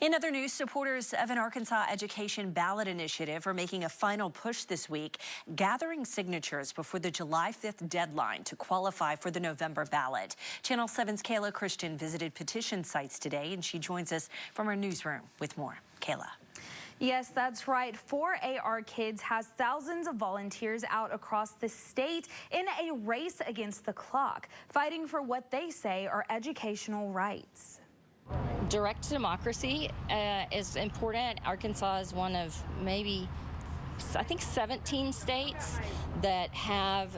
In other news, supporters of an Arkansas education ballot initiative are making a final push this week, gathering signatures before the July 5th deadline to qualify for the November ballot. Channel 7's Kayla Christian visited petition sites today, and she joins us from our newsroom with more. Kayla. Yes, that's right. 4AR Kids has thousands of volunteers out across the state in a race against the clock, fighting for what they say are educational rights. Direct democracy is important. Arkansas is one of maybe, I think, 17 states that have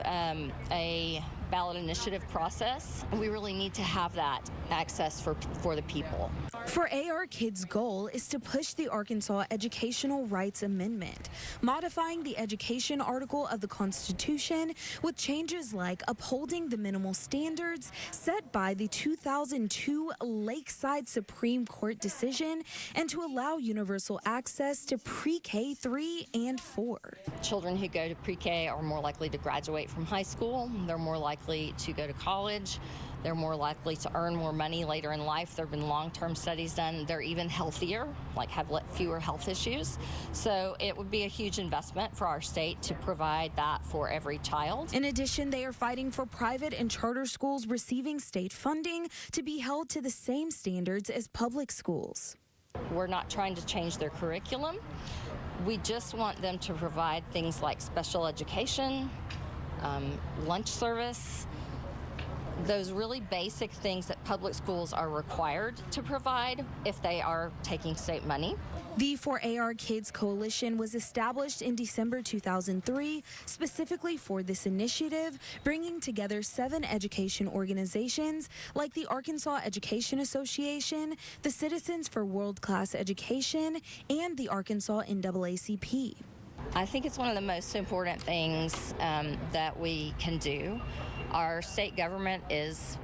a ballot initiative process. We really need to have that access for the people. 4AR Kids' goal is to push the Arkansas Educational Rights Amendment, modifying the education article of the Constitution with changes like upholding the minimal standards set by the 2002 Lakeside Supreme Court decision and to allow universal access to pre-K 3 and 4. Children who go to pre-K are more likely to graduate from high school. They're more likely to go to college. They're more likely to earn more money later in life. There have been long-term studies done. They're even healthier, like have fewer health issues. So it would be a huge investment for our state to provide that for every child. In addition, they are fighting for private and charter schools receiving state funding to be held to the same standards as public schools. We're not trying to change their curriculum. We just want them to provide things like special education, lunch service, those really basic things that public schools are required to provide if they are taking state money. The 4AR Kids Coalition was established in December 2003 specifically for this initiative, bringing together 7 education organizations like the Arkansas Education Association, the Citizens for World-Class Education, and the Arkansas NAACP. I think it's one of the most important things that we can do. Our state government is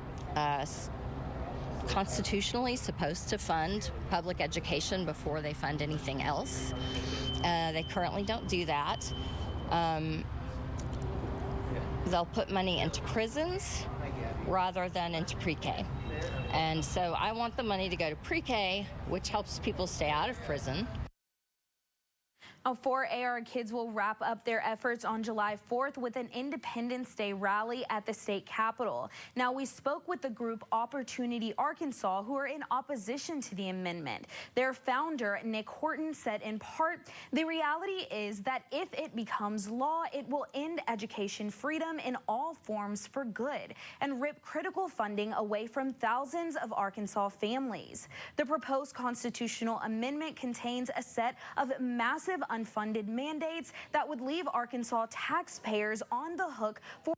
constitutionally supposed to fund public education before they fund anything else. They currently don't do that. They'll put money into prisons rather than into pre-K. And so I want the money to go to pre-K, which helps people stay out of prison. 4AR Kids will wrap up their efforts on July 4th with an Independence Day rally at the state capitol. Now, we spoke with the group Opportunity Arkansas, who are in opposition to the amendment. Their founder, Nick Horton, said in part, the reality is that if it becomes law, it will end education freedom in all forms for good and rip critical funding away from thousands of Arkansas families. The proposed constitutional amendment contains a set of massive unfunded mandates that would leave Arkansas taxpayers on the hook for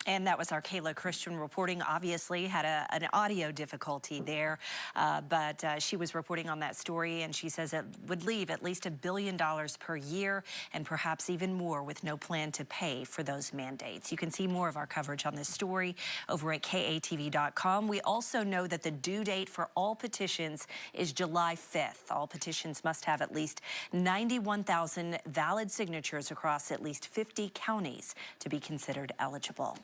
And that was our Kayla Christian reporting. Obviously had an audio difficulty there, but she was reporting on that story, and she says it would leave at least $1 billion per year and perhaps even more with no plan to pay for those mandates. You can see more of our coverage on this story over at KATV.com. We also know that the due date for all petitions is July 5th. All petitions must have at least 91,000 valid signatures across at least 50 counties to be considered eligible.